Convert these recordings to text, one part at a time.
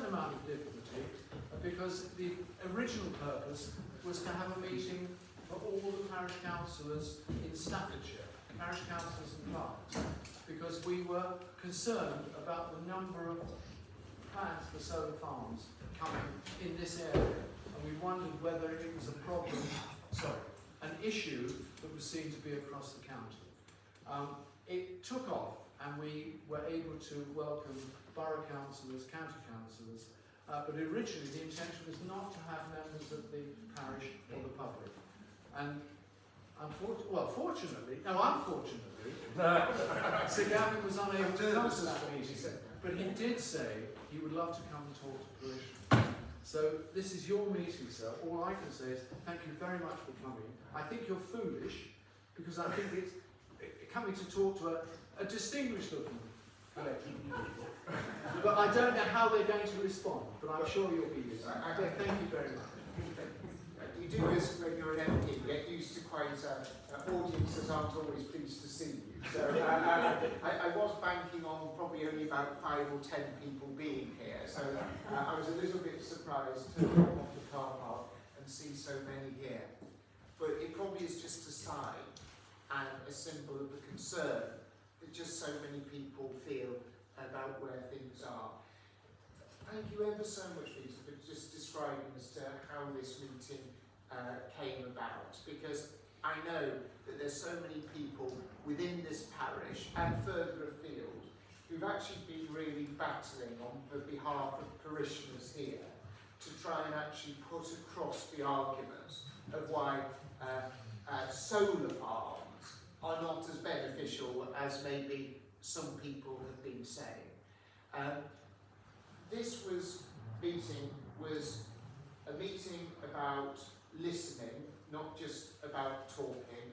certain amount of difficulty because the original purpose was to have a meeting for all the parish councillors in Staffordshire, parish councillors and clerks, because we were concerned about the number of plans for solar farms coming in this area, and we wondered whether it was a problem, an issue that was seen to be across the county. It took off, and we were able to welcome borough councillors, county councillors, but originally the intention was not to have members of the parish or the public. And unfortunately, Sir Gavin was unable to come to that meeting, but he did say he would love to come and talk to parishioners. So this is your meeting, sir. All I can say is thank you very much for coming. I think you're foolish, because I think it's coming to talk to a distinguished looking collection of people. But I don't know how they're going to respond, but I'm sure you'll be useful. Thank you very much. You do this when you're an MP, you get used to quite audiences aren't always pleased to see you. So I was banking on probably only about 5 or 10 people being here, so I was a little bit surprised to come off the car park and see so many here. But it probably is just a sign and a symbol of the concern that just so many people feel about where things are. Thank you ever so much, Peter, for just describing as to how this meeting came about, because I know that there's so many people within this parish and further afield who've actually been really battling on the behalf of parishioners here to try and actually put across the argument of why solar farms are not as beneficial as maybe some people have been saying. This meeting was a meeting about listening, not just about talking.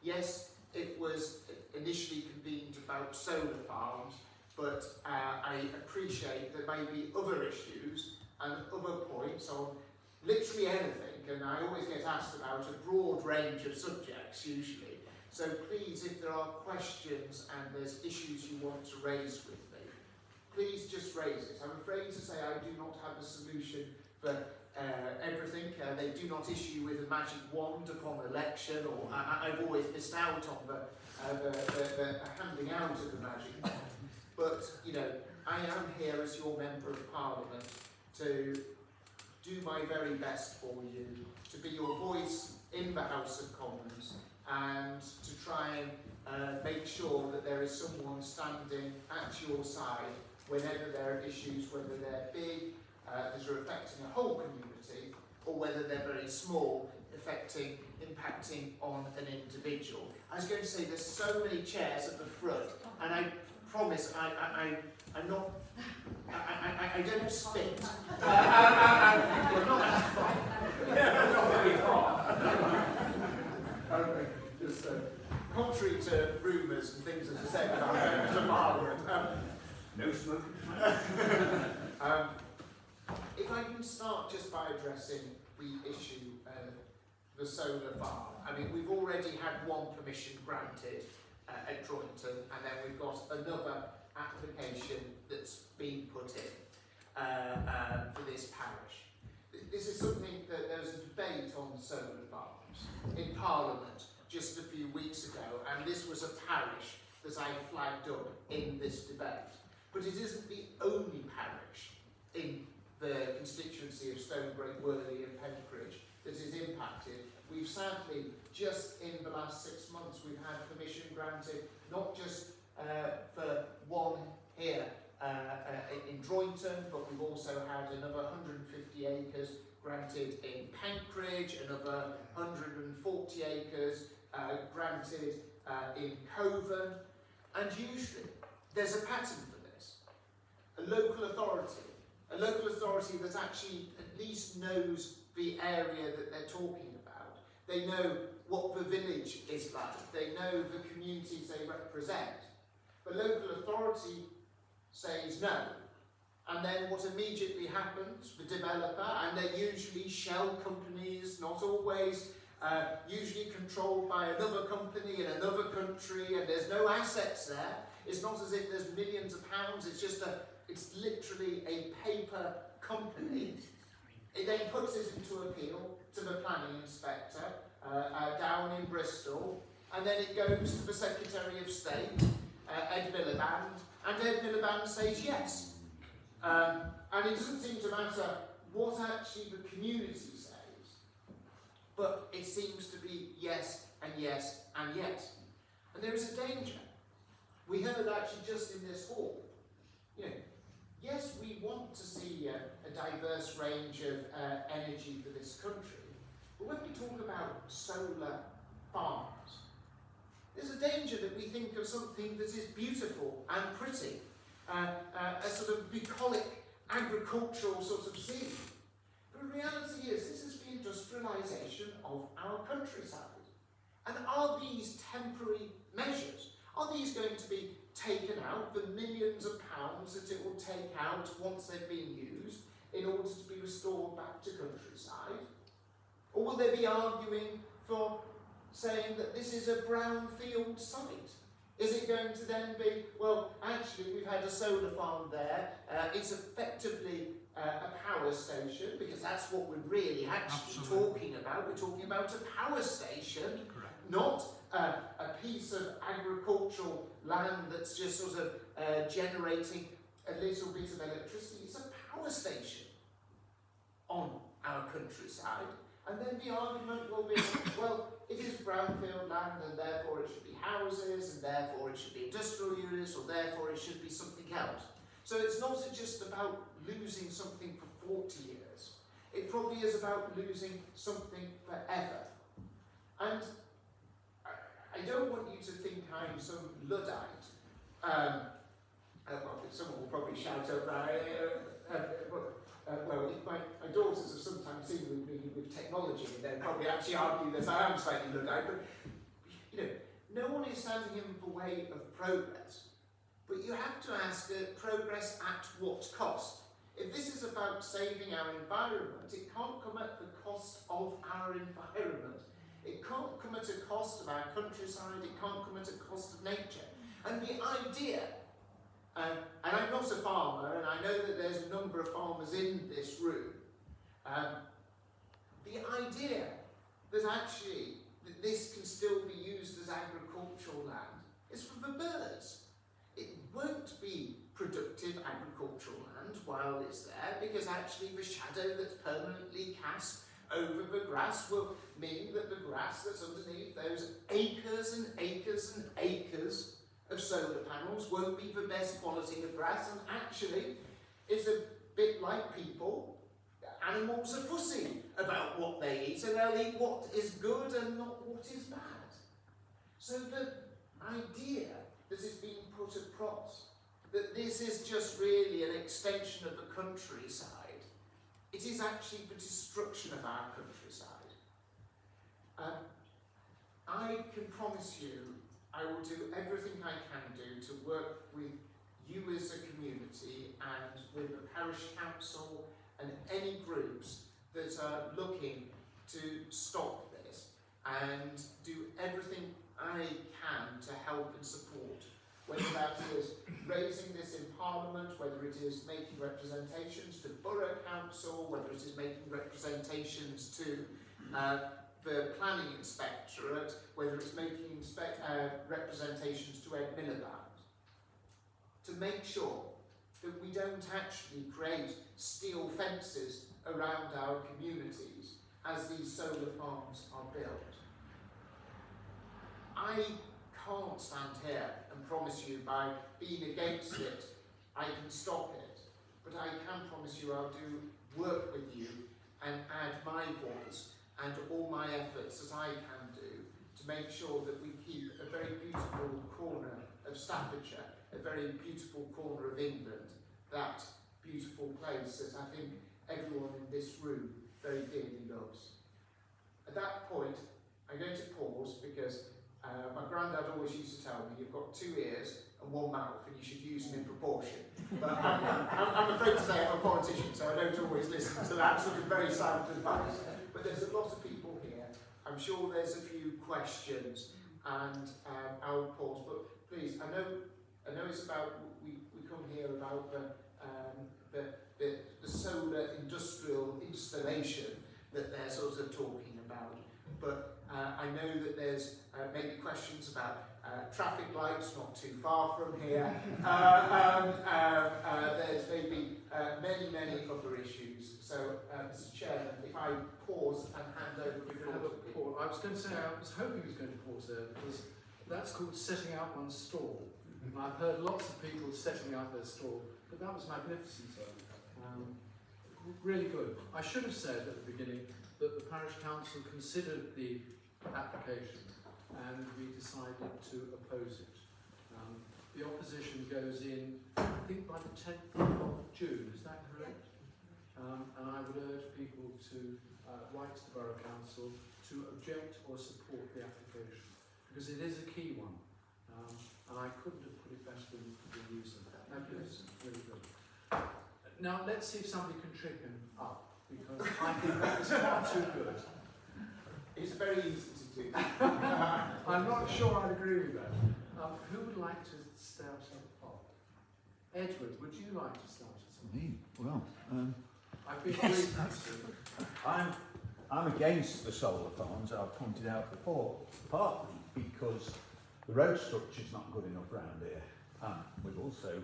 Yes, it was initially convened about solar farms, but I appreciate there may be other issues and other points on literally anything, and I always get asked about a broad range of subjects usually. So please, if there are questions and there's issues you want to raise with me, please just raise it. I'm afraid to say I do not have a solution for everything. They do not issue with a magic wand upon election, or I've always missed out on the handing out of the magic wand. But, you know, I am here as your Member of Parliament to do my very best for you, to be your voice in the House of Commons, and to try and make sure that there is someone standing at your side whenever there are issues, whether they're big, that are affecting a whole community, or whether they're very small, impacting on an individual. I was going to say there's so many chairs at the front, and I promise I'm not, I don't spit. We're not that far. Yeah, not very far. Okay, just contrary to rumours and things that are said about members of Parliament. No smoking. If I can start just by addressing the issue of the solar farm. I mean, we've already had one permission granted at Droyton, and then we've got another application that's been put in for this parish. This is something that there was a debate on solar farms in Parliament just a few weeks ago, and this was a parish that I flagged up in this debate. But it isn't the only parish in the constituency of Stowe, Great Worley and Penkridge that is impacted. We've sadly, just in the last 6 months, we've had permission granted, not just for one here in Droyton, but we've also had another 150 acres granted in Penkridge, another 140 acres granted in Coven, and usually there's a pattern for this. A local authority that actually at least knows the area that they're talking about. They know what the village is like, they know the communities they represent. The local authority says no, and then what immediately happens, the developer, and they're usually shell companies, not always, usually controlled by another company in another country, and there's no assets there. It's not as if there's millions of pounds, it's literally a paper company. It then puts it into appeal to the planning inspector down in Bristol, and then it goes to the Secretary of State, Ed Miliband, and Ed Miliband says yes. And it doesn't seem to matter what actually the community says, but it seems to be yes and yes and yes. And there is a danger. We heard actually just in this hall, yes, we want to see a diverse range of energy for this country, but when we talk about solar farms, there's a danger that we think of something that is beautiful and pretty, a sort of bucolic agricultural sort of scene. But the reality is this is the industrialisation of our countryside. And are these temporary measures? Are these going to be taken out, the millions of pounds that it will take out once they've been used in order to be restored back to countryside? Or will they be arguing for saying that this is a brownfield site? Is it going to then be, well, actually we've had a solar farm there, it's effectively a power station, because that's what we're really actually talking about. We're talking about a power station, not a piece of agricultural land that's just sort of generating a little bit of electricity. It's a power station on our countryside. And then the argument will be, well, it is brownfield land and therefore it should be houses, and therefore it should be industrial units, or therefore it should be something else. So it's not just about losing something for 40 years. It probably is about losing something forever. And I don't want you to think I'm some Luddite. Well, someone will probably shout over, well, if my daughters have sometimes seen me with technology, and they'll probably actually argue that I am slightly Luddite, but no one is standing in the way of progress. But you have to ask progress at what cost? If this is about saving our environment, it can't come at the cost of our environment. It can't come at a cost of our countryside, it can't come at a cost of nature. And the idea, and I'm not a farmer, and I know that there's a number of farmers in this room, the idea that actually that this can still be used as agricultural land is for the birds. It won't be productive agricultural land while it's there, because actually the shadow that's permanently cast over the grass will mean that the grass that's underneath those acres and acres and acres of solar panels won't be the best quality of grass, and actually it's a bit like people. Animals are fussy about what they eat, and they'll eat what is good and not what is bad. So the idea that is being put across, that this is just really an extension of the countryside, it is actually the destruction of our countryside. I can promise you I will do everything I can do to work with you as a community and with the parish council and any groups that are looking to stop this, and do everything I can to help and support, whether that is raising this in Parliament, whether it is making representations to Borough Council, whether it is making representations to the Planning Inspectorate, whether it's making representations to Ed Miliband, to make sure that we don't actually create steel fences around our communities as these solar farms are built. I can't stand here and promise you by being against it I can stop it, but I can promise you I'll do work with you and add my voice and all my efforts as I can do to make sure that we keep a very beautiful corner of Staffordshire, a very beautiful corner of England, that beautiful place that I think everyone in this room very dearly loves. At that point, I'm going to pause because my granddad always used to tell me, you've got 2 ears and 1 mouth and you should use them in proportion. But I'm afraid to say I'm a politician, so I don't always listen to that sort of very sound advice. But there's a lot of people here. I'm sure there's a few questions, and I'll pause. But please, I know it's about, we come here about the solar industrial installation that they're sort of talking about. But I know that there's maybe questions about traffic lights not too far from here. There's maybe many other issues. So, Mr. Chairman, if I pause and hand over the floor to people. I was going to say, I was hoping he was going to pause there because that's called setting out one's stall. And I've heard lots of people setting out their stall, but that was magnificent. Really good. I should have said at the beginning that the parish council considered the application and we decided to oppose it. The opposition goes in, I think, by the 10th of June, is that correct? And I would urge people to write to the Borough Council to object or support the application, because it is a key one. And I couldn't have put it better than you said. Magnificent, really good. Now let's see if somebody can trip him up, because I think that was far too good. It's very easy to do. I'm not sure I'd agree with that. Who would like to start us off? Edward, would you like to start us off? Me? Well, I've been briefed, actually. I'm against the solar farms, I've pointed out before, partly because the road structure's not good enough round here, and we've also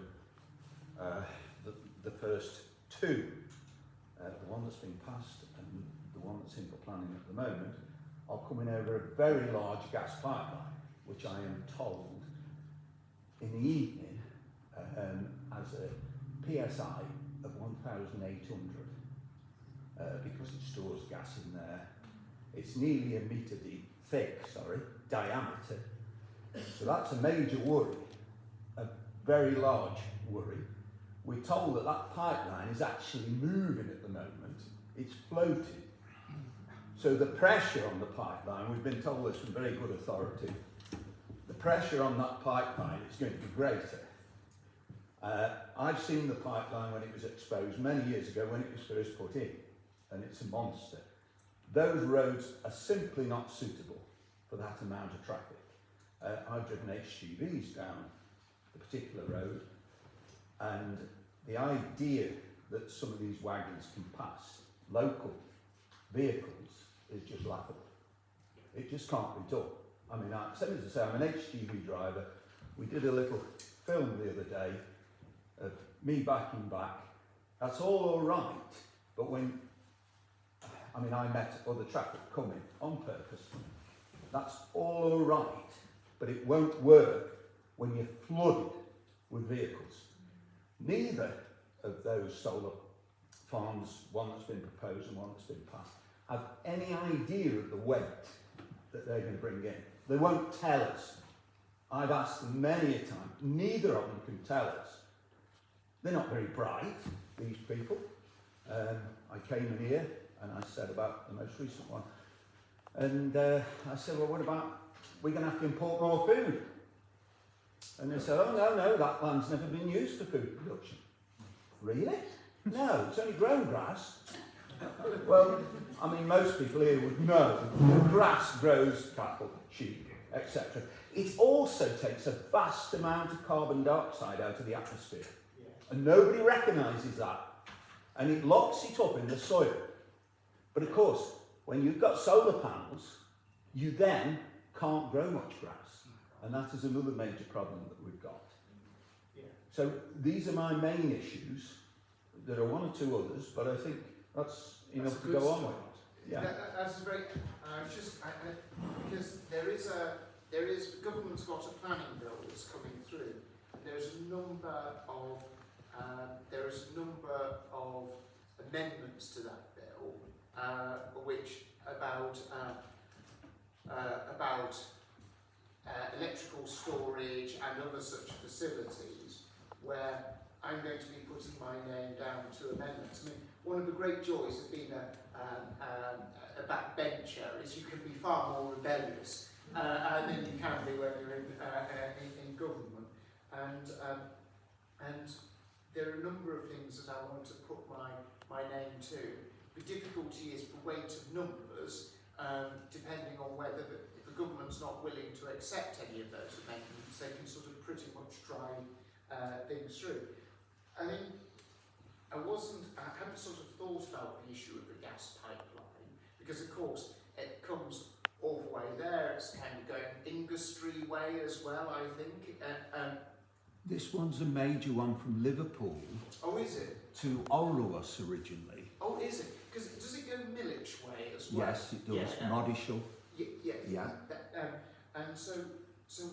the first two, the one that's been passed and the one that's in for planning at the moment, are coming over a very large gas pipeline, which I am told in the evening has a PSI of 1,800 because it stores gas in there. It's nearly a metre diameter. So that's a major worry, a very large worry. We're told that that pipeline is actually moving at the moment. It's floating. So the pressure on the pipeline, we've been told this from very good authority, the pressure on that pipeline is going to be greater. I've seen the pipeline when it was exposed many years ago when it was first put in, and it's a monster. Those roads are simply not suitable for that amount of traffic. I've driven HGVs down the particular road, and the idea that some of these wagons can pass local vehicles is just laughable. It just can't be done. I mean, same as I say, I'm an HGV driver. We did a little film the other day of me backing back. That's all right, but when, I met other traffic coming on purpose. That's all right, but it won't work when you're flooded with vehicles. Neither of those solar farms, one that's been proposed and one that's been passed, have any idea of the weight that they're going to bring in. They won't tell us. I've asked them many a time. Neither of them can tell us. They're not very bright, these people. I came in here and I said about the most recent one. And I said, well, what about, we're going to have to import more food? And they said, oh, no, that land's never been used for food production. Really? No, it's only grown grass. Well, most people here would know that grass grows cattle, sheep, etc. It also takes a vast amount of carbon dioxide out of the atmosphere. Yeah. And nobody recognises that. And it locks it up in the soil. But of course, when you've got solar panels, you then can't grow much grass. And that is another major problem that we've got. Yeah. So these are my main issues. There are one or two others, but I think that's enough to go on with. Yeah. That's very. Because the government's got a planning bill that's coming through. There's a number of amendments to that bill, which about electrical storage and other such facilities, where I'm going to be putting my name down to amendments. One of the great joys of being a backbencher is you can be far more rebellious than you can be when you're in government. And there are a number of things that I want to put my name to. The difficulty is the weight of numbers, depending on whether if the government's not willing to accept any of those amendments, they can sort of pretty much drive things through. I hadn't sort of thought about the issue of the gas pipeline, because of course it comes all the way there. It's kind of going industry way as well, I think. This one's a major one from Liverpool Oh, is it? to Orlus originally. Oh, is it? Because does it go Millwich way as well? Yes, it does. Yeah. Modishall. Yeah. Yeah. And so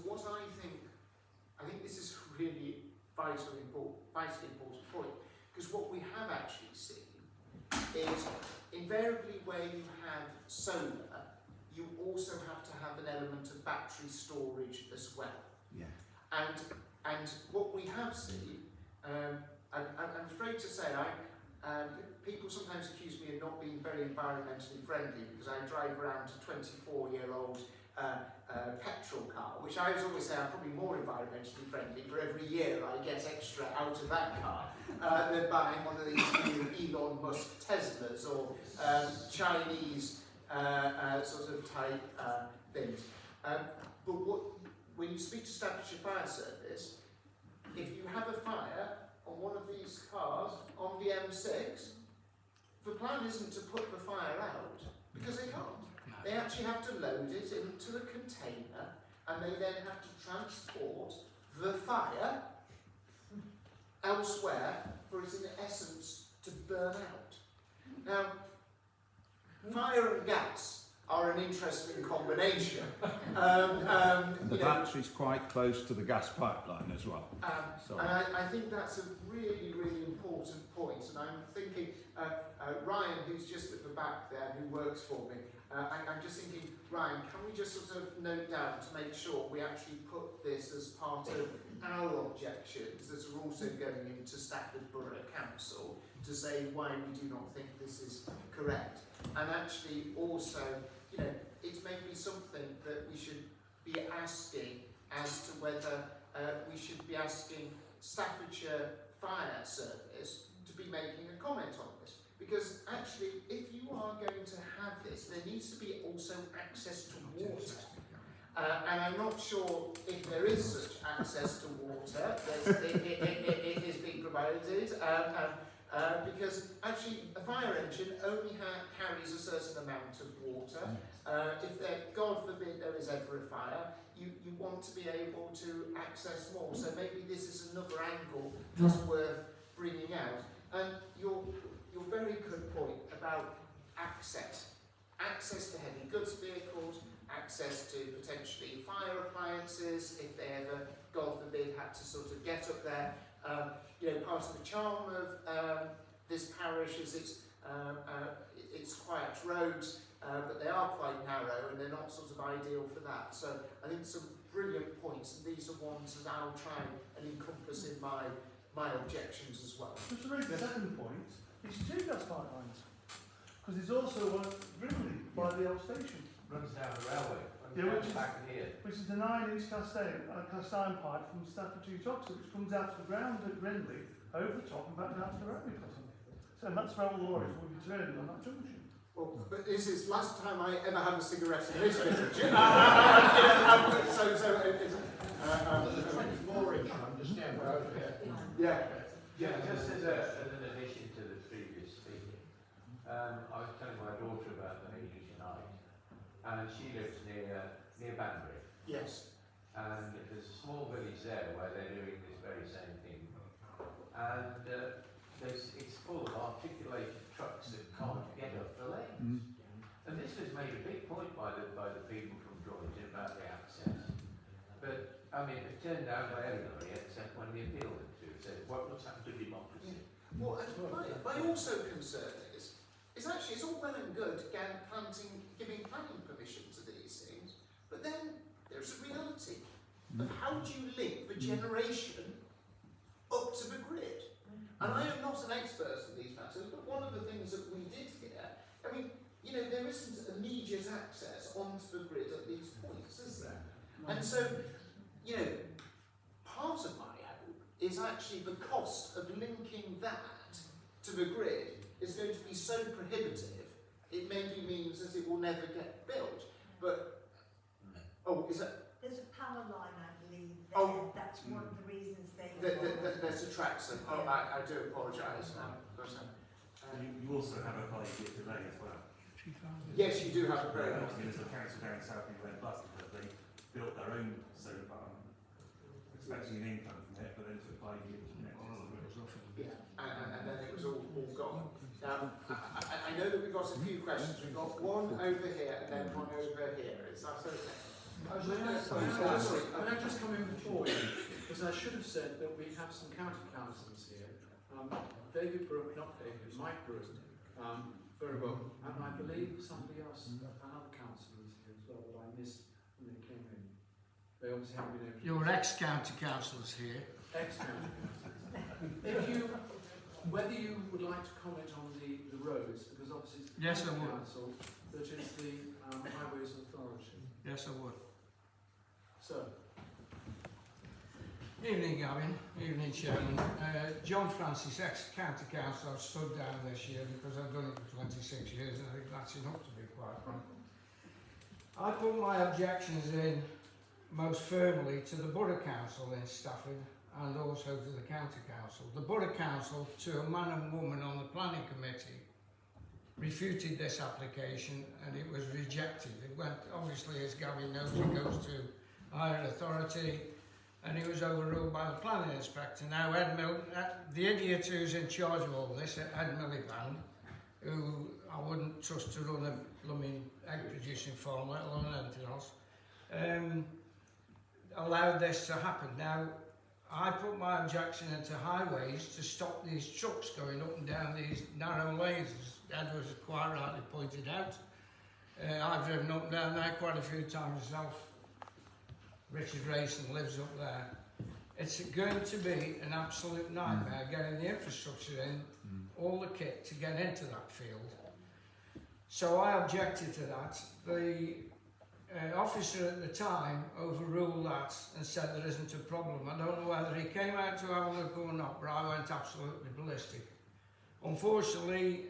what I think this is really vitally important point, because what we have actually seen is invariably where you have solar, you also have to have an element of battery storage as well. Yeah. And what we have seen, I'm afraid to say, people sometimes accuse me of not being very environmentally friendly because I drive around a 24-year-old petrol car, which I always say I'm probably more environmentally friendly for every year I get extra out of that car than buying one of these new Elon Musk Teslas or Chinese sort of type things. But when you speak to Staffordshire Fire Service, if you have a fire on one of these cars on the M6, the plan isn't to put the fire out, because they can't. They actually have to load it into a container, and they then have to transport the fire elsewhere for it in essence to burn out. Now, fire and gas are an interesting combination. And the battery's quite close to the gas pipeline as well. And I think that's a really, really important point. And I'm thinking, Ryan, who's just at the back there, who works for me, I'm just thinking, Ryan, can we just sort of note down to make sure we actually put this as part of our objections that are also going into Stafford Borough Council to say why we do not think this is correct. And actually also, it's maybe something that we should be asking as to whether we should be asking Staffordshire Fire Service to be making a comment on this. Because actually, if you are going to have this, there needs to be also access to water. And I'm not sure if there is such access to water. It is being provided. Because actually a fire engine only carries a certain amount of water. If there, God forbid, there is ever a fire, you want to be able to access more. So maybe this is another angle that's worth bringing out. And your very good point about access to heavy goods vehicles, access to potentially fire appliances if they ever, God forbid, had to sort of get up there. Part of the charm of this parish is it's quiet roads, but they are quite narrow and they're not sort of ideal for that. So I think some brilliant points, and these are ones that I'll try and encompass in my objections as well. Just to raise the second point, it's two gas pipelines, because there's also one at Grimley by the old station. Runs down the railway, back here. Which is the 9-inch cast iron pipe from Staffordshire to Oxford, which comes out to the ground at Grimley, over the top and back down to the railway crossing. So that's where all the lorries will be turning on that junction. Well, but this is last time I ever had a cigarette in this village. The 24-inch one just down the road here. Yeah, just as an addition to the previous speaker, I was telling my daughter about the meeting tonight, and she lives near Banbury. Yes. And there's a small village there where they're doing this very same thing. And it's full of articulated trucks that can't get up the lanes. And this was made a big point by the people from Droylsden about the access. But I mean, it turned down by everybody except when we appealed it to. Said, what's happened to democracy? Well, my also concern is actually it's all well and good giving planning permission to these things, but then there's a reality of how do you link the generation up to the grid. And I am not an expert in these matters, but one of the things that we did here, I mean, there isn't immediate access onto the grid at these points, is there? And so, part of my hope is actually the cost of linking that to the grid is going to be so prohibitive, it maybe means that it will never get built. But, is that? There's a power line, I believe, there. Oh. That's one of the reasons There's a track, so I do apologise. You also have a 5-year delay as well. Yes, you do have a very long. There's a council down south who went bust because they built their own solar farm, expecting an income from it, but then it took 5 years to connect it. Yeah, and then it was all gone. Now, I know that we've got a few questions. We've got one over here and then one over here. Is that okay? Can I just come in before you? Because I should have said that we have some county councillors here. David Brooke, not David, Mike Brooke, very well. And I believe somebody else, another councillor is here as well, that I missed when they came in. They obviously haven't been able to... Your ex-county councillors here. Ex-county councillors. Whether you would like to comment on the roads, because obviously it's the Yes, I county would. council that is the Highways Authority. Yes, I would. So, Evening, Gavin. Evening, Chairman. John Francis, ex-county council. I've stood down this year because I've done it for 26 years and I think that's enough to be quite frank. I put my objections in most firmly to the Borough Council in Stafford and also to the County Council. The Borough Council, to a man and woman on the planning committee, refuted this application and it was rejected. It went, obviously, as Gavin knows, it goes to higher authority and it was overruled by the planning inspector. Now, the idiot who's in charge of all this, Ed Miliband, who I wouldn't trust to run a blooming egg producing farm, let alone anything else, allowed this to happen. Now, I put my objection into highways to stop these trucks going up and down these narrow lanes, as Ed was quite rightly pointed out. I've driven up and down there quite a few times myself. Richard Rayson lives up there. It's going to be an absolute nightmare getting the infrastructure in, all the kit to get into that field. So I objected to that. The officer at the time overruled that and said there isn't a problem. I don't know whether he came out to have a look or not, but I went absolutely ballistic. Unfortunately,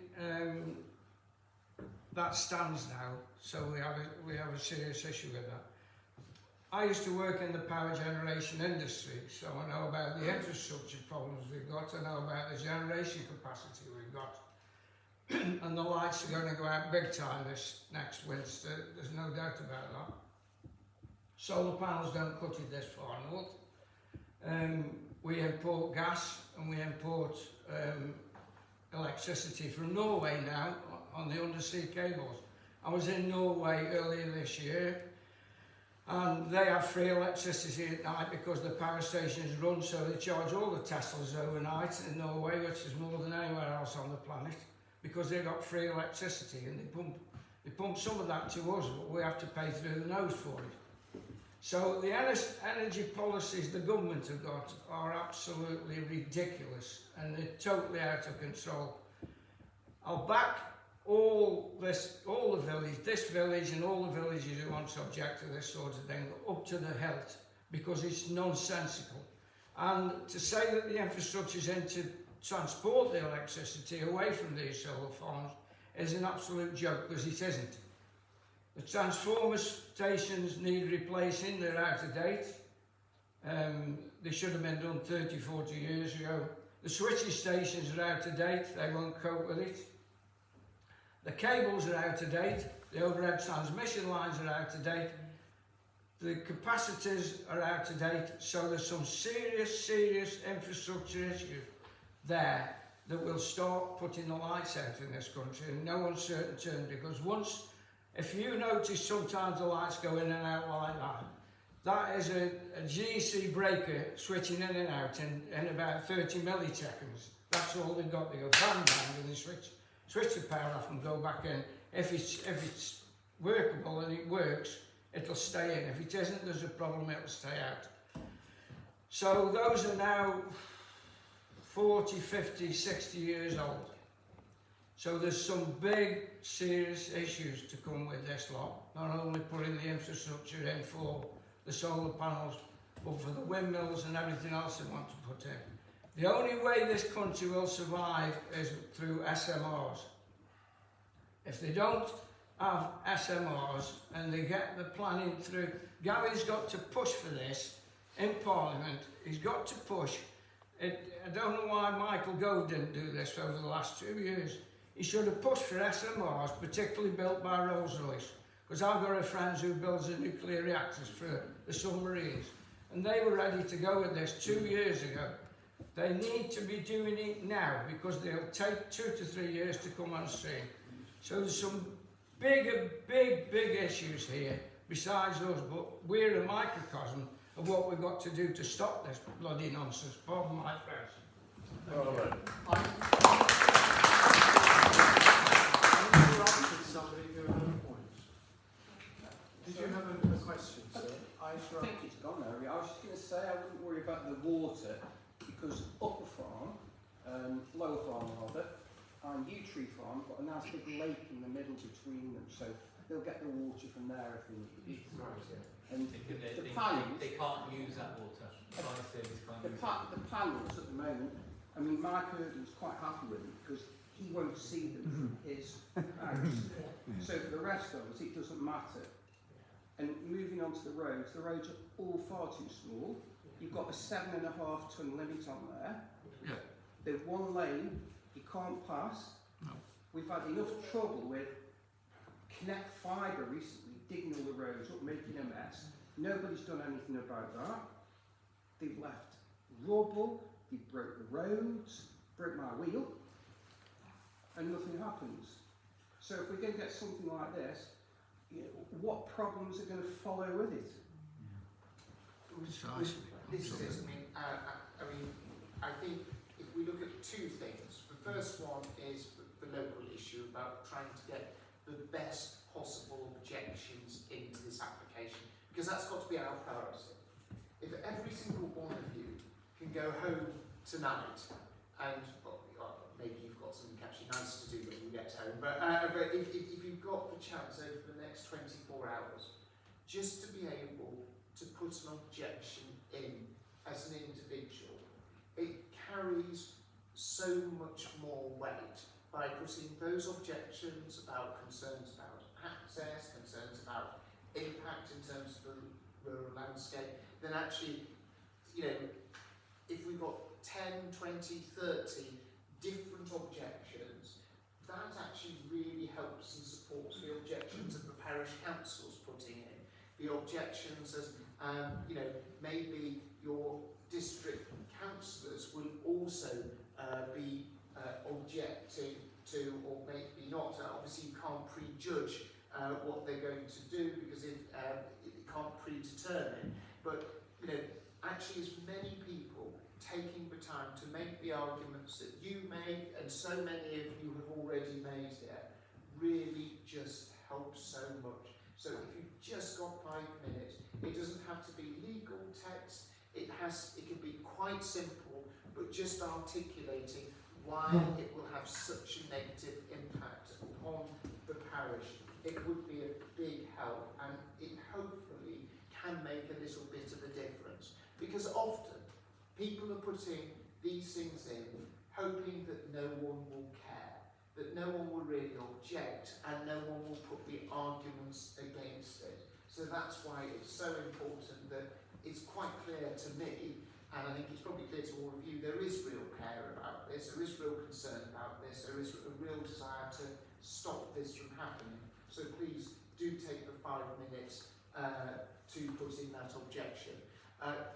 that stands now, so we have a serious issue with that. I used to work in the power generation industry, so I know about the infrastructure problems we've got, I know about the generation capacity we've got. And the lights are going to go out big time this next winter, there's no doubt about that. Solar panels don't cut it this far north. We import gas and we import electricity from Norway now on the undersea cables. I was in Norway earlier this year and they have free electricity at night because the power stations run, so they charge all the Teslas overnight in Norway, which is more than anywhere else on the planet, because they've got free electricity and they pump some of that to us, but we have to pay through the nose for it. So the energy policies the government have got are absolutely ridiculous and they're totally out of control. I'll back all the village, this village and all the villages who want to object to this sort of thing up to the hilt, because it's nonsensical. And to say that the infrastructure is in to transport the electricity away from these solar farms is an absolute joke, because it isn't. The transformer stations need replacing, they're out of date. They should have been done 30, 40 years ago. The switching stations are out of date, they won't cope with it. The cables are out of date, the overhead transmission lines are out of date, the capacitors are out of date, so there's some serious infrastructure issues there that will start putting the lights out in this country in no uncertain terms, because if you notice sometimes the lights go in and out like that, that is a GEC breaker switching in and out in about 30 milliseconds. That's all they've got. They go bang bang and they switch the power off and go back in. If it's workable and it works, it'll stay in. If it isn't, there's a problem, it'll stay out. So those are now 40, 50, 60 years old. So there's some big, serious issues to come with this lot. Not only putting the infrastructure in for the solar panels, but for the windmills and everything else they want to put in. The only way this country will survive is through SMRs. If they don't have SMRs and they get the planning through, Gavin's got to push for this in Parliament, he's got to push. I don't know why Michael Gove didn't do this over the last 2 years. He should have pushed for SMRs, particularly built by Rolls-Royce, because I've got a friend who builds the nuclear reactors for the submarines, and they were ready to go with this 2 years ago. They need to be doing it now, because they'll take 2 to 3 years to come on stream. So there's some big issues here besides us, but we're a microcosm of what we've got to do to stop this bloody nonsense. Pardon my French. Interrupted somebody who had a point. Did you have a question, sir? I think it's gone now. I was just going to say I wouldn't worry about the water because Upper Farm, Lower Farm rather, and Yew Tree Farm got a nice big lake in the middle between them, so they'll get the water from there if they need it. Right, yeah. And the panels, they can't use that water. the panels at the moment, I mean, Mike Hurdle's quite happy with them because he won't see them from his house. So for the rest of us, it doesn't matter. And moving on to the roads are all far too small. You've got a 7.5 ton limit on there. Yeah. They're one lane, you can't pass. No. We've had enough trouble with Connect Fibre recently, digging all the roads up, making a mess. Nobody's done anything about that. They've left rubble, they broke the roads, broke my wheel, and nothing happens. So if we're going to get something like this, you know, what problems are going to follow with it? Precisely. This is, I mean, I think if we look at two things, the first one is the local issue about trying to get the best possible objections into this application, because that's got to be our priority. If every single one of you can go home tonight and, well, maybe you've got something actually nice to do when you get home, but if you've got the chance over the next 24 hours, just to be able to put an objection in as an individual, it carries so much more weight by putting those objections about concerns about access, concerns about impact in terms of the rural landscape, then actually, you know, if we've got 10, 20, 30 different objections, that actually really helps and supports the objections that the parish council's putting in. The objections as, you know, maybe your district councillors will also be objecting to, or maybe not. Obviously you can't prejudge what they're going to do because it can't predetermine. But, you know, actually as many people taking the time to make the arguments that you make and so many of you have already made here really just helps so much. So if you've just got 5 minutes, it doesn't have to be legal text, it can be quite simple, but just articulating why it will have such a negative impact upon the parish. It would be a big help, and it hopefully can make a little bit of a difference. Because often, people are putting these things in, hoping that no one will care, that no one will really object, and no one will put the arguments against it. So that's why it's so important that it's quite clear to me, and I think it's probably clear to all of you, there is real care about this, there is real concern about this, there is a real desire to stop this from happening. So please do take the 5 minutes to put in that objection.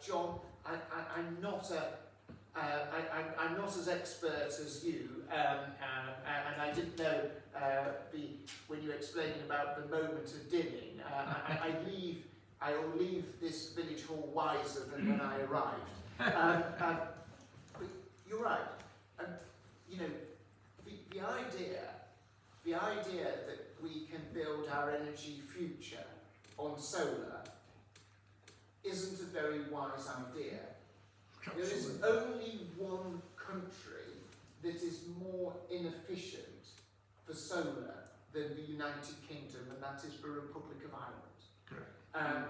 John, I'm not as expert as you, and I didn't know when you were explaining about the moment of dimming. I will leave this village hall wiser than when I arrived. But you're right, and you know the idea that we can build our energy future on solar isn't a very wise idea. There is only one country that is more inefficient for solar than the United Kingdom, and that is the Republic of Ireland. Correct.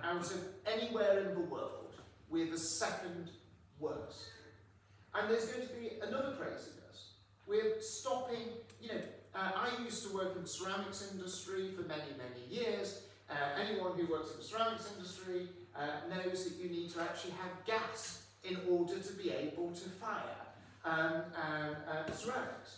Out of anywhere in the world, we're the second worst. And there's going to be another craziness. We're stopping, you know, I used to work in the ceramics industry for many, many years. Anyone who works in the ceramics industry knows that you need to actually have gas in order to be able to fire ceramics.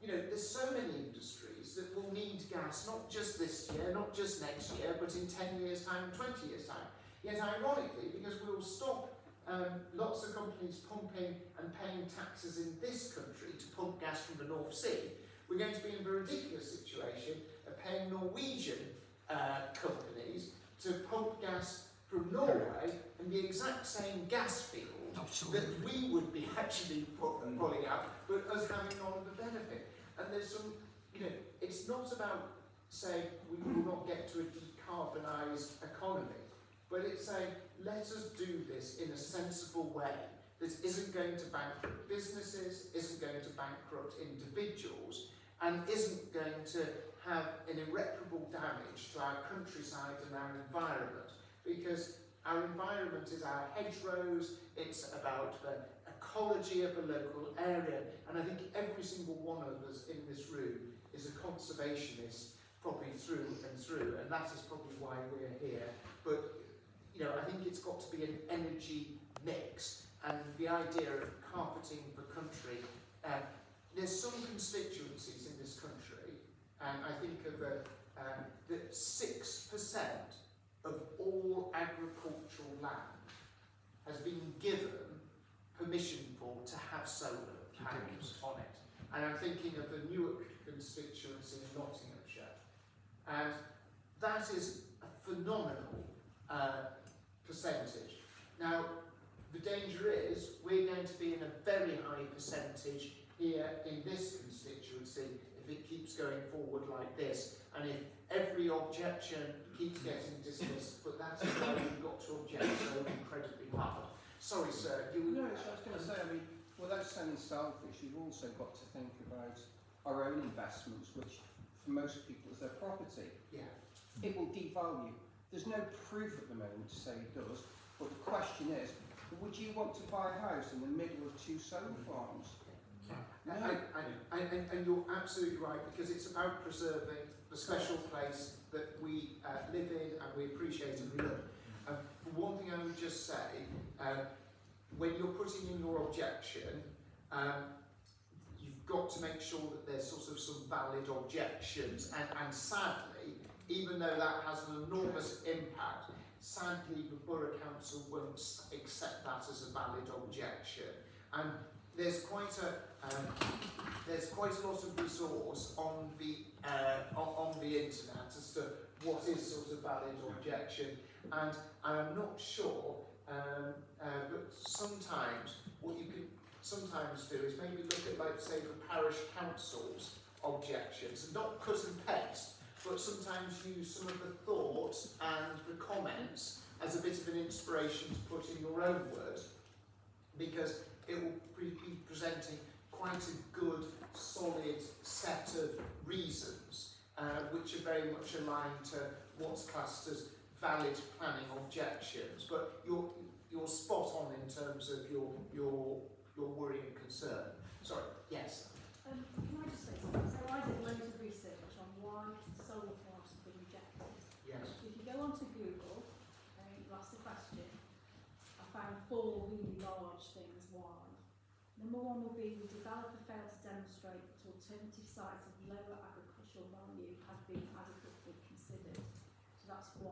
You know, there's so many industries that will need gas, not just this year, not just next year, but in 10 years' time and 20 years' time. Yet ironically, because we'll stop lots of companies pumping and paying taxes in this country to pump gas from the North Sea, we're going to be in a ridiculous situation of paying Norwegian companies to pump gas from Norway in the exact same gas field that we would be actually pulling out, but us having none of the benefit. And there's some, you know, it's not about saying we will not get to a decarbonised economy, but it's saying let us do this in a sensible way that isn't going to bankrupt businesses, isn't going to bankrupt individuals, and isn't going to have an irreparable damage to our countryside and our environment. Because our environment is our hedgerows, it's about the ecology of a local area, and I think every single one of us in this room is a conservationist, probably through and through, and that is probably why we're here. But you know, I think it's got to be an energy mix, and the idea of carpeting the country. There's some constituencies in this country, and I think of that 6% of all agricultural land has been given permission for to have solar panels on it. And I'm thinking of the Newark constituency in Nottinghamshire. And that is a phenomenal percentage. Now, the danger is we're going to be in a very high percentage here in this constituency if it keeps going forward like this. And if every objection keeps getting dismissed, but that's why we've got to object so incredibly hard. Sorry, sir. No, so I was going to say, I mean, without sounding selfish, you've also got to think about our own investments, which for most people is their property. Yeah. It will devalue. There's no proof at the moment to say it does, but the question is, would you want to buy a house in the middle of 2 solar farms? No. And you're absolutely right, because it's about preserving the special place that we live in and we appreciate and we love. One thing I would just say, when you're putting in your objection, you've got to make sure that there's sort of some valid objections, and sadly, even though that has an enormous impact, sadly the Borough Council won't accept that as a valid objection. And there's quite a lot of resource on the internet as to what is sort of valid objection, and I'm not sure, but sometimes what you can sometimes do is maybe look at, like, say, the parish council's objections and not cut and paste, but sometimes use some of the thoughts and the comments as a bit of an inspiration to put in your own words, because it will be presenting quite a good, solid set of reasons, which are very much aligned to what's classed as valid planning objections. But you're spot on in terms of your worry and concern. Sorry, yes. Can I just say something? So I did loads of research on why solar farms have been rejected. Yes. If you go onto Google, you ask the question, I found 4 really large things why. Number 1 will be the developer failed to demonstrate that alternative sites of lower agricultural value have been adequately considered. So that's 1.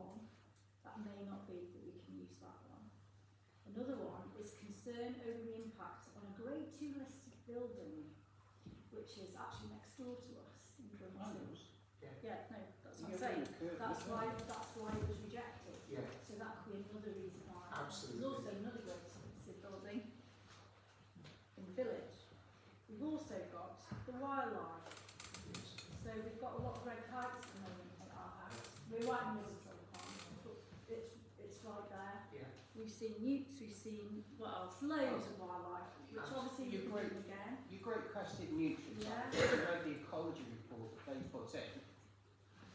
That may not be, but we can use that one. Another one is concern over the impact on a Grade 2 listed building, which is actually next door to us in Grimsby. Yeah, no, that's what I'm saying. That's why it was rejected. Yeah. So that could be another reason why. Absolutely. There's also another Grade 2 listed building in the village. We've also got the wildlife. So we've got a lot of red kites at the moment at our house. We're right in the middle of the farm, but it's right there. Yeah. We've seen newts, we've seen, what else? Loads of wildlife, which obviously we can do again. You great crested nutrients. Yeah. I read the ecology report that they put in.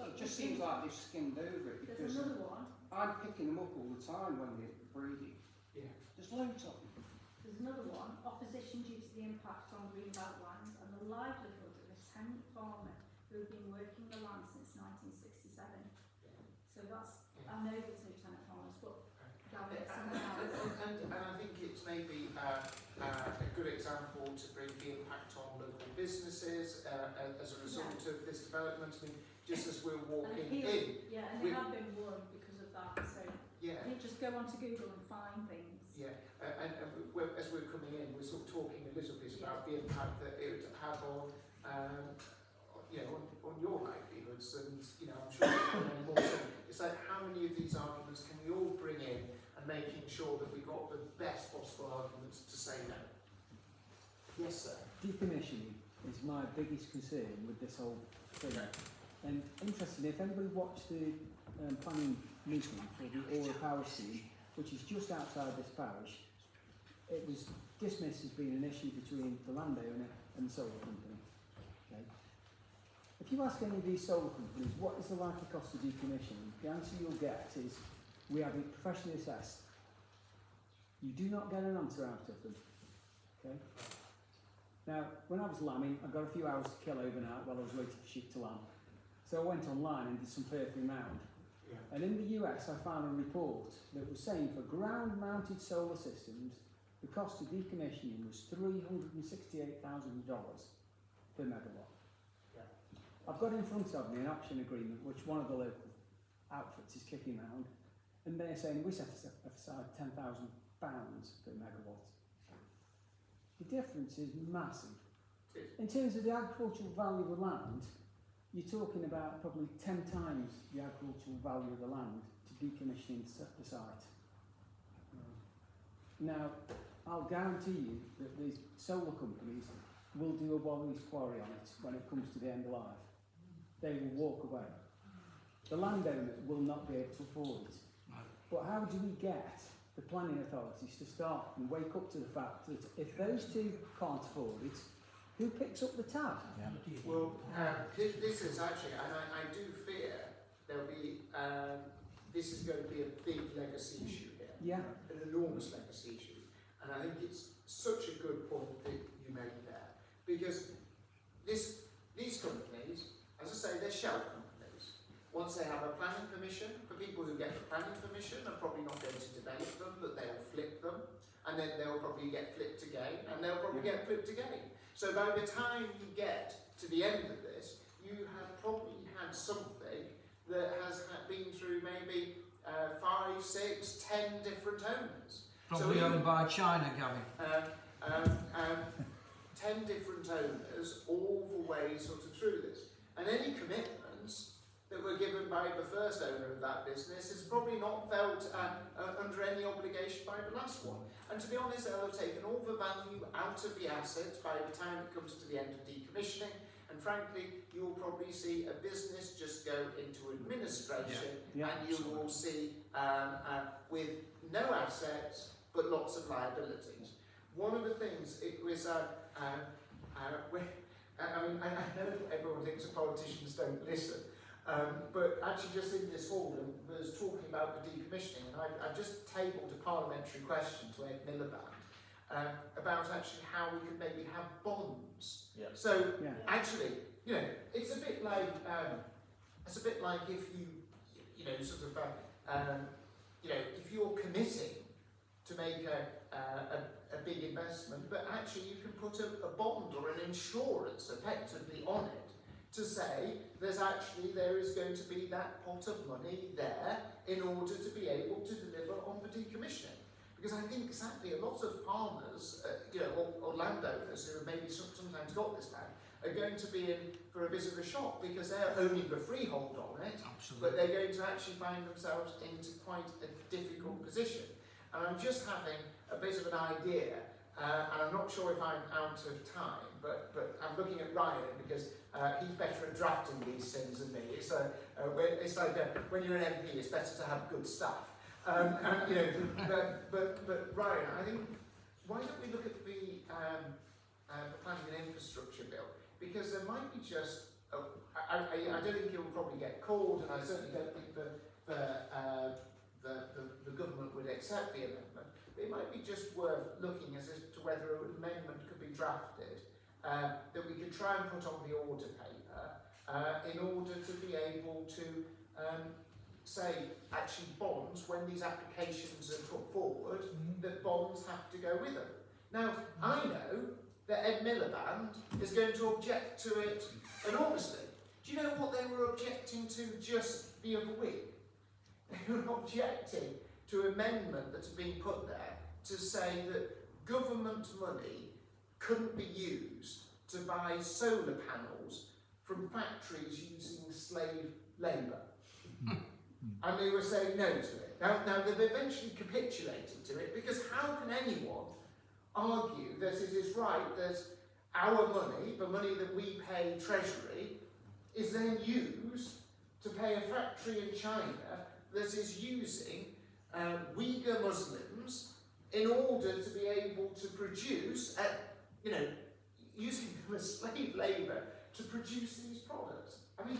It just seems like they've skimmed over it, There's because another one. I'm picking them up all the time when they're breeding. Yeah. There's loads of them. There's another one, opposition due to the impact on greenbelt lands and the livelihood of a tenant farmer who have been working the land since 1967. So that's, I know there's no tenant farmers, but Gary, someone else. And I think it's maybe a good example to bring the impact on local businesses as a result of this development. I mean, just as we're walking in. Yeah, and they have been warned because of that. So Yeah. I think just go onto Google and find things. Yeah, and as we're coming in, we're sort of talking a little bit about the impact that it would have on, on your livelihoods, and I'm sure there's many more. So it's like, how many of these arguments can we all bring in, and making sure that we've got the best possible arguments to say no? Yes, sir. Decommissioning is my biggest concern with this whole thing. And interestingly, if anybody watched the planning meeting for the Aura Power Scheme, which is just outside this parish, it was dismissed as being an issue between the landowner and the solar company. Okay? If you ask any of these solar companies what is the likely cost of decommissioning, the answer you'll get is, we have it professionally assessed. You do not get an answer out of them. Okay? Now, when I was lambing, I got a few hours to kill overnight while I was waiting for sheep to lamb. So I went online and did some fairthing round. Yeah. And in the US, I found a report that was saying for ground-mounted solar systems, the cost of decommissioning was $368,000 per megawatt. Yeah. I've got in front of me an option agreement which one of the local outfits is kicking round, and they're saying we set aside £10,000 per megawatt. The difference is massive. In terms of the agricultural value of the land, you're talking about probably 10 times the agricultural value of the land to decommissioning the site. Now, I'll guarantee you that the solar companies will do a Wally's quarry on it when it comes to the end of life. They will walk away. The landowners will not be able to afford it. But how do we get the planning authorities to start and wake up to the fact that if those two can't afford it, who picks up the tab? Yeah. Well, this is actually, and I do fear there'll be, this is going to be a big legacy issue here. Yeah. An enormous legacy issue. And I think it's such a good point that you made there. Because these companies, as I say, they're shell companies. Once they have a planning permission, for people who get the planning permission are probably not going to develop them, but they'll flip them. And then they'll probably get flipped again, and they'll probably get flipped again. So by the time you get to the end of this, you have probably had something that has been through maybe 5, 6, 10 different owners. Probably so owned by China, Gavin. 10 different owners all the way sort of through this. And any commitments that were given by the first owner of that business is probably not felt under any obligation by the last one. And to be honest, they'll have taken all the value out of the assets by the time it comes to the end of decommissioning. And frankly, you'll probably see a business just go into administration, and you will see with no assets but lots of liabilities. One of the things, it was, I know everyone thinks that politicians don't listen, but actually just in this hall, there was talking about the decommissioning, and I've just tabled a parliamentary question to Ed Miliband about actually how we could maybe have bonds. Yeah. So actually, it's a bit like if if you're committing to make a big investment, but actually you can put a bond or an insurance effectively on it to say there is going to be that pot of money there in order to be able to deliver on the decommissioning. Because I think exactly a lot of farmers, or landowners who have maybe sometimes got this land, are going to be in for a bit of a shock because they're owning the freehold on it, but they're going to actually find themselves into quite a difficult position. And I'm just having a bit of an idea, and I'm not sure if I'm out of time, but I'm looking at Ryan because he's better at drafting these things than me. It's like when you're an MP, it's better to have good stuff. But Ryan, I think, why don't we look at the planning and infrastructure bill? Because there might be just, I don't think it will probably get called, and I certainly don't think the government would accept the amendment. It might be just worth looking as to whether an amendment could be drafted that we could try and put on the order paper in order to be able to say actually bonds, when these applications are put forward, that bonds have to go with them. Now, I know that Ed Miliband is going to object to it enormously. Do you know what they were objecting to just the other week? They were objecting to an amendment that's been put there to say that government money couldn't be used to buy solar panels from factories using slave labour. And they were saying no to it. Now they've eventually capitulated to it, because how can anyone argue that it is right that our money, the money that we pay Treasury, is then used to pay a factory in China that is using Uyghur Muslims in order to be able to produce, using them as slave labour to produce these products. I mean,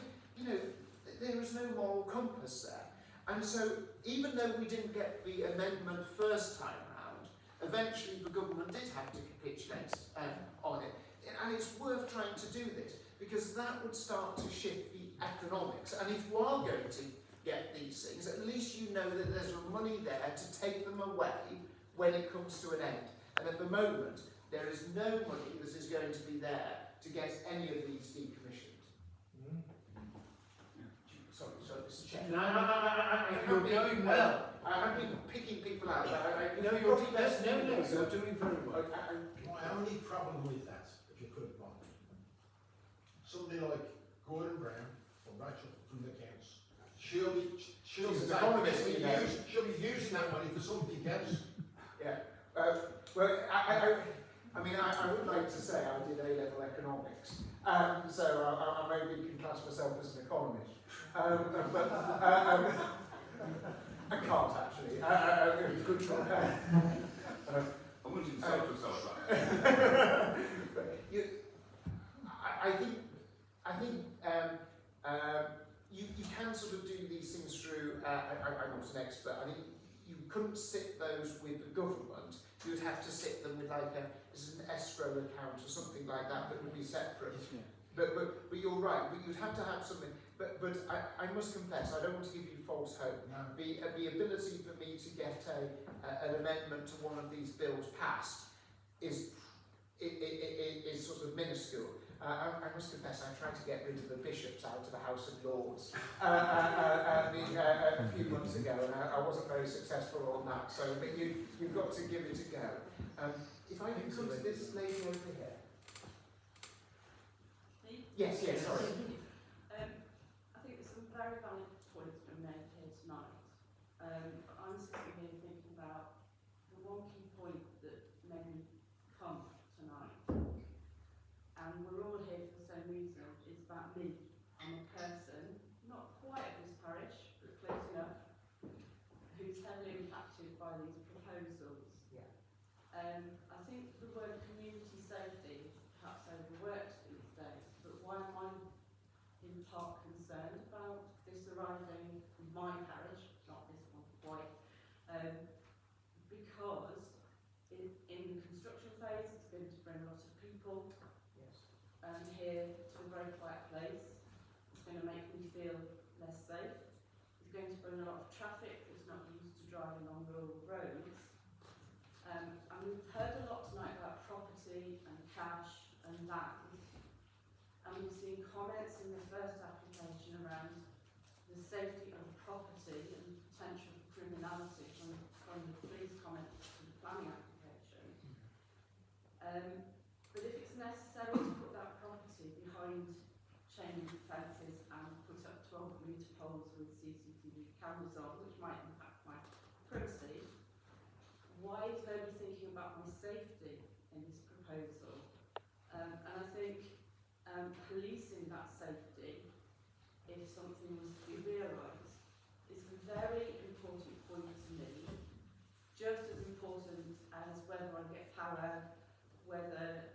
there is no moral compass there. And so, even though we didn't get the amendment first time round, eventually the government did have to capitulate on it. And it's worth trying to do this, because that would start to shift the economics. And if you are going to get these things, at least you know that there's money there to take them away when it comes to an end. And at the moment, there is no money that is going to be there to get any of these decommissioned. Sorry, Mr. Chair. You're going well. I have been picking people out. You're doing very well. My only problem with that, if you could, Bob, somebody like Gordon Brown or Rachel from the accounts, she'll be using that money for something else. Yeah. I would like to say I did A-level economics, so I maybe can class myself as an economist. But I can't actually. It was good try. I wouldn't insult yourself that. I think you can sort of do these things through. I'm not an expert. I think you couldn't sit those with the government. You'd have to sit them with like an escrow account or something like that would be separate. But you're right. You'd have to have something. But I must confess, I don't want to give you false hope. No. The ability for me to get an amendment to one of these bills passed is sort of minuscule. I must confess, I tried to get rid of the bishops out of the House of Lords a few months ago, and I wasn't very successful on that. So, but you've got to give it a go. If I can come to this lady over here. Yes, sorry. I think there's some very valid points been made here tonight. But I'm sitting here thinking about the one key point that made me come tonight. And we're all here for the same reason. It's about me. I'm a person, not quite of this parish, but close enough, who's heavily impacted by these proposals. Yeah. I think the word community safety is perhaps overworked these days, but why am I in part concerned about this arriving in my parish, not this one quite, because in the construction phase it's going to bring a lot of people here to a very quiet place. It's going to make me feel less safe. It's going to bring a lot of traffic that's not used to driving on rural roads. And we've heard a lot tonight about property and cash and land. And we've seen comments in the first application around the safety of property and potential for criminality from the police comments to the planning application. But if it's necessary to put that property behind chain link fences and put up 12-metre poles with CCTV cameras on, which might impact my privacy, why is nobody thinking about my safety in this proposal? And I think policing that safety, if something was to be realised, is a very important point to me, just as important as whether I get power, whether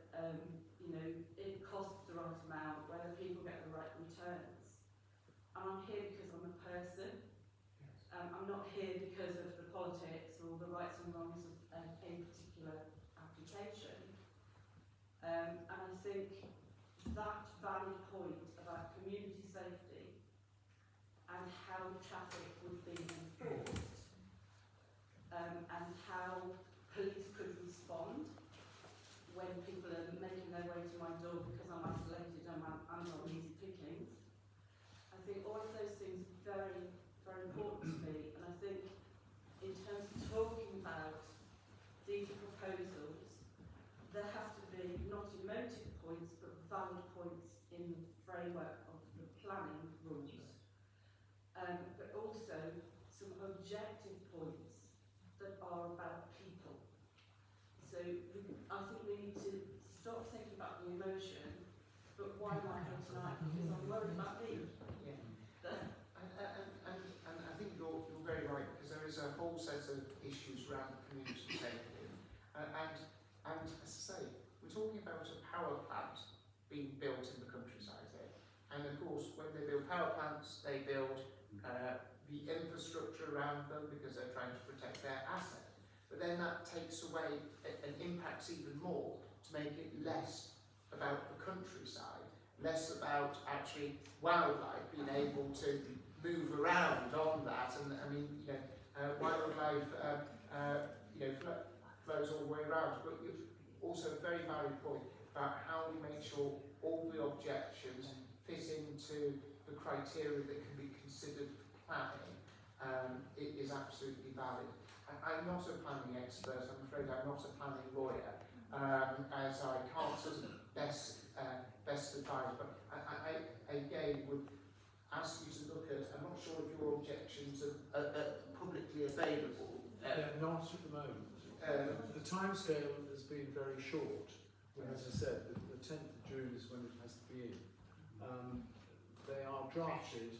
it costs the right amount, whether people get the right returns. And I'm here because I'm a person. I'm not here because of the politics or the rights and wrongs of a particular application. And I think that valid point about community safety and how traffic these proposals, there have to be not emotive points, but valid points in the framework of the planning rules, but also some objective points that are about people. So I think we need to stop thinking about the emotion, but why am I here tonight? Because I'm worried about me. Yeah. And I think you're very right, because there is a whole set of issues around community safety. And as I say, we're talking about a power plant being built in the countryside here. And of course, when they build power plants, they build the infrastructure around them because they're trying to protect their asset. But then that takes away and impacts even more to make it less about the countryside, less about actually wildlife being able to move around on that. And I mean, wildlife, flows all the way around. But also a very valid point about how we make sure all the objections fit into the criteria that can be considered for planning. It is absolutely valid. I'm not a planning expert, I'm afraid I'm not a planning lawyer, as I can't sort of best advise, but I again would ask you to look at, I'm not sure if your objections are publicly available. Not at the moment. The timescale has been very short. As I said, the 10th of June is when it has to be in. They are drafted.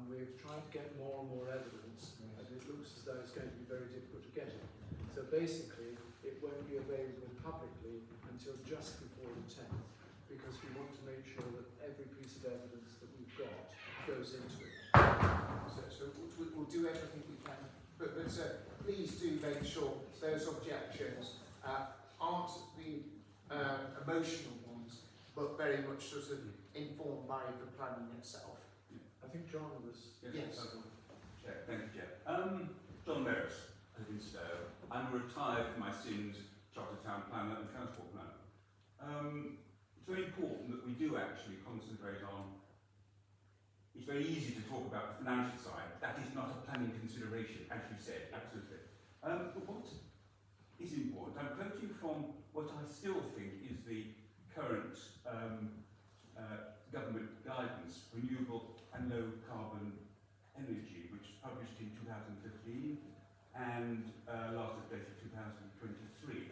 We've tried to get more and more evidence, and it looks as though it's going to be very difficult to get it. So basically, it won't be available publicly until just before the 10th, because we want to make sure that every piece of evidence that we've got goes into it. So we'll do everything we can, but please do make sure those objections aren't the emotional ones, but very much sort of informed by the planning itself. I think John was... Yes. Chair, thank you, Chair. John Merris, I live in Stowe. I'm retired from my sins, Chartley Town Planner and Transport Planner. It's very important that we do actually concentrate on. It's very easy to talk about the financial side. That is not a planning consideration, as you said, absolutely. But what is important, I'm quoting from what I still think is the current government guidance, renewable and low carbon energy, which was published in 2015 and last updated 2023.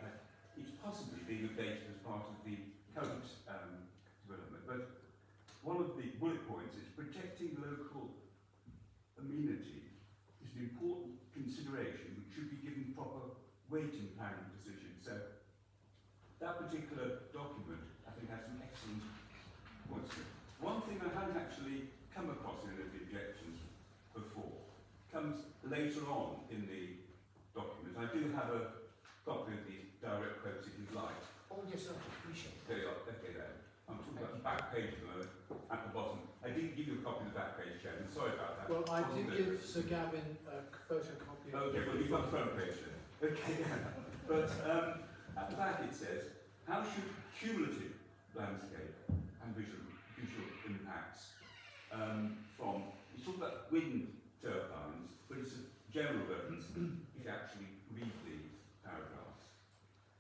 It's possibly being updated as part of the current development, but one of the bullet points is protecting local amenity is an important consideration which should be given proper weight in planning decisions. So that particular document, I think, has some excellent points to it. One thing I hadn't actually come across in any of the objections before comes later on in the document. I do have a copy of the direct quotes if you'd like. Oh yes, I appreciate it. There you are, okay there. I'm talking about the back page at the bottom. I didn't give you a copy of the back page, Chairman, sorry about that. Well, I did give Sir Gavin a photocopy. Okay, well, you've got the front page then. Okay, but at the back it says, how should cumulative landscape and visual impacts from, you talk about wind turbines, but it's a general reference if you actually read these paragraphs.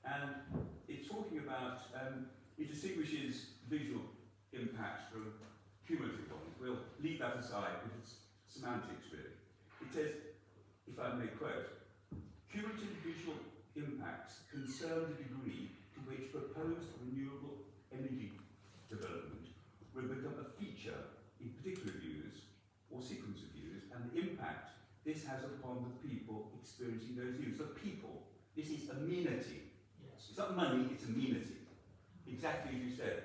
And it's talking about, it distinguishes visual impacts from cumulative ones. We'll leave that aside because it's semantics really. It says, if I may quote, cumulative visual impacts concern the degree to which proposed renewable energy development will become a feature in particular views or sequence of views, and the impact this has upon the people experiencing those views. The people, this is amenity. Yes. It's not money, it's amenity. Exactly as you said.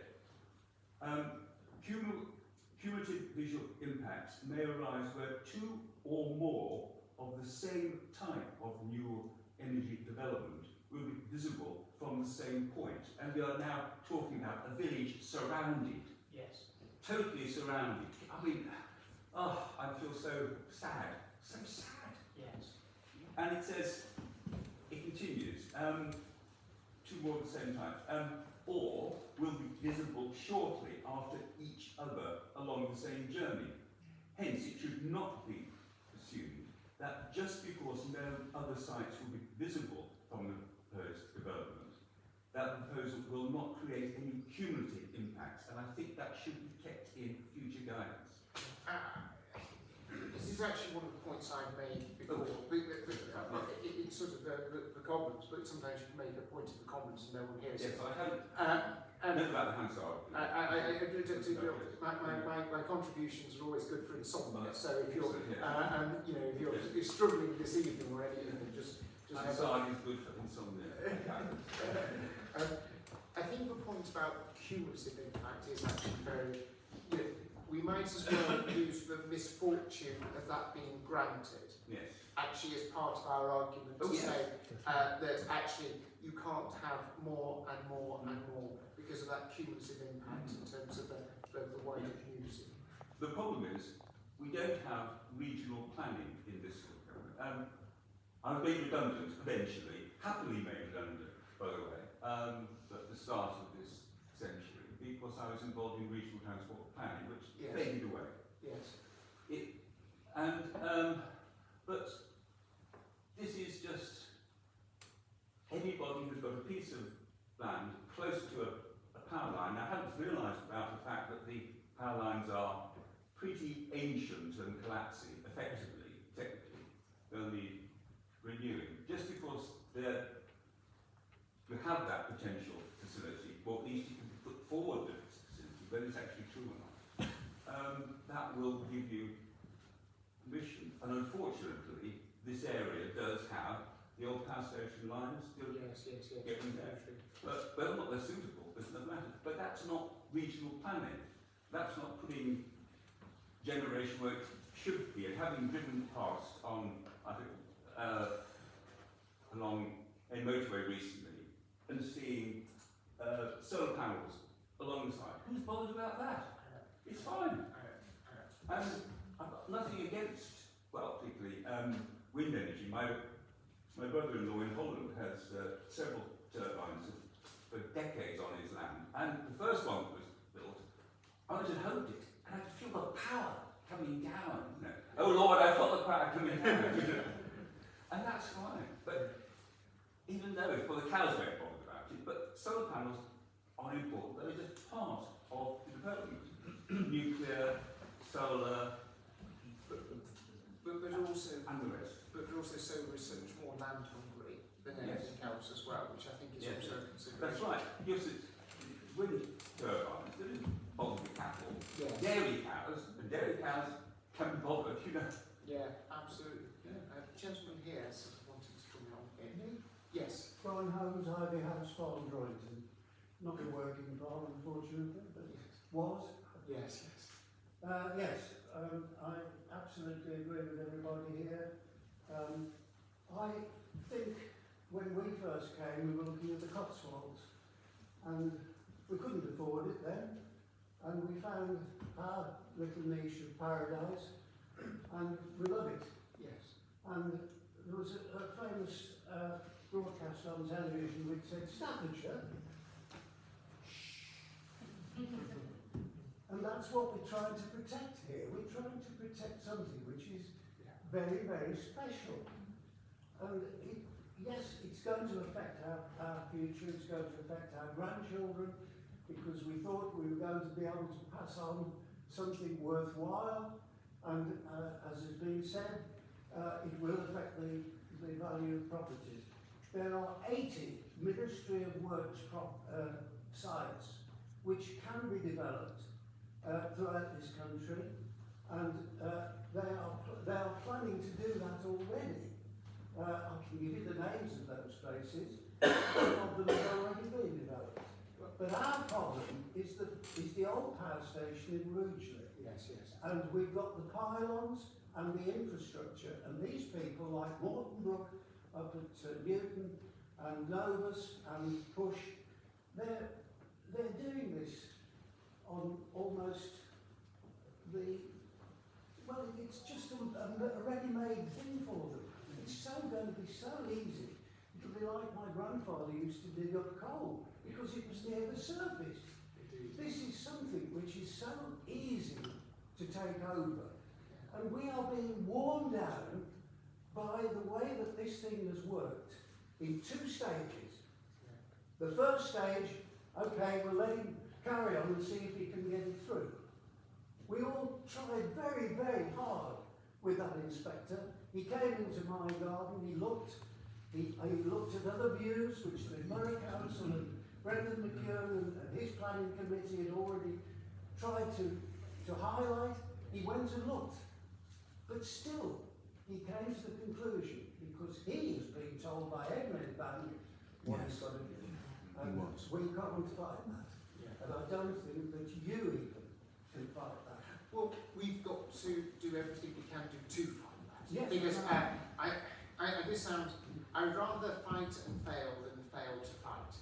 Cumulative visual impacts may arise where two or more of the same type of renewable energy development will be visible from the same point. And we are now talking about a village surrounded. Yes. Totally surrounded. I mean, oh, I feel so sad. So sad. Yes. And it says, it continues, two more of the same type, or will be visible shortly after each other along the same journey. Hence, it should not be assumed that just because no other sites will be visible from the proposed development, that proposal will not create any cumulative impacts, and I think that should be kept in future guidance. This is actually one of the points I made before. It's sort of the Commons, but sometimes you can make a point in the Commons and no one hears Yes, it. I haven't known about the Hansard. My contributions are always good for insomnia. So if you're, Yeah. if you're struggling this evening or anything, just Hansard is good for insomnia. I think the point about cumulative impact is actually very. We might as well use the misfortune of that being granted. Yes. Actually, as part of our argument to say that actually you can't have more and more and more because of that cumulative impact in terms of the wider community. The problem is we don't have regional planning in this sort of government. I was made redundant eventually, happily made redundant, by the way, at the start of this century, because I was involved in regional transport planning, which faded away. Yes. But this is just anybody who's got a piece of land close to a power line. Now, I hadn't realised about the fact that the power lines are pretty ancient and collapsing, effectively, technically. They'll need renewing. Just because you have that potential facility, or at least you can put forward that facility, whether it's actually true or not, that will give you permission. And unfortunately, this area does have the old power station lines still getting there. But they're not, they're suitable, there's no matter. But that's not regional planning. That's not putting generation where it should be. And having driven past on, I think, along a motorway recently and seeing solar panels alongside, who's bothered about that? It's fine. And I've got nothing against, well, particularly wind energy. My brother-in-law in Holland has several turbines for decades on his land, and the first one that was built, I was at hoped it, and I could feel the power coming down. You know. Oh Lord, I felt the power coming down. And that's fine. But even though it's, well, the cows don't bother about it, but solar panels are important. They're just part of the development. Nuclear, solar, but also and the rest. But also solar is so much more land hungry than anything else as well, which I think is also a consideration. That's right. Yes, it's wind turbines, they didn't bother with cattle. Yes. Dairy cows, and dairy cows can be bothered, you know. Yeah, absolutely. Yeah. Gentleman here sort of wanted to come on here. Yes. Brian Holmes, Ivy House Farm Droyington. Not a working farm, unfortunately, but was. Yes. I absolutely agree with everybody here. I think when we first came, we were looking at the Cotswolds, and we couldn't afford it then, and we found our little niche of paradise, and we love it. Yes. And there was a famous broadcast on television which said, Staffordshire. And that's what we're trying to protect here. We're trying to protect something which is very, very special. And yes, it's going to affect our future, it's going to affect our grandchildren, because we thought we were going to be able to pass on something worthwhile, and as has been said, it will affect the value of properties. There are 80 Ministry of Works sites which can be developed throughout this country, and they are planning to do that already. I can give you the names of those places. Some of them have already been developed. But our problem is the old power station in Rugeley. Yes. And we've got the pylons and the infrastructure, and these people like Morton Brook up at Newton and Novus and Push, they're doing this on almost it's just a ready-made thing for them. It's going to be so easy. It'll be like my grandfather used to dig up coal because it was near the surface. This is something which is so easy to take over. And we are being worn down by the way that this thing has worked. in 2 stages. The first stage, okay, we'll let him carry on and see if he can get it through. We all tried very, very hard with that inspector. He came into my garden, he looked at other views which the Borough Council and Brendan McKeown and his planning committee had already tried to highlight. He went and looked. But still, he came to the conclusion, because he has been told by Edmund Bank what he's got to do. And we can't fight that. And I don't think that you even can fight that. Well, we've got to do everything we can do to fight that. Yes, Because I I'd rather fight and fail than fail to fight.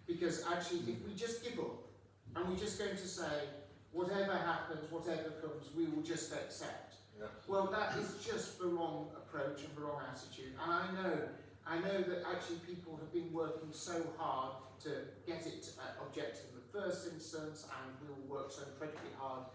Because actually, if we just give up and we're just going to say, whatever happens, whatever comes, we will just accept. Yeah. Well, that is just the wrong approach and the wrong attitude. And I know that actually people have been working so hard to get it objective in the first instance, and we will work so incredibly hard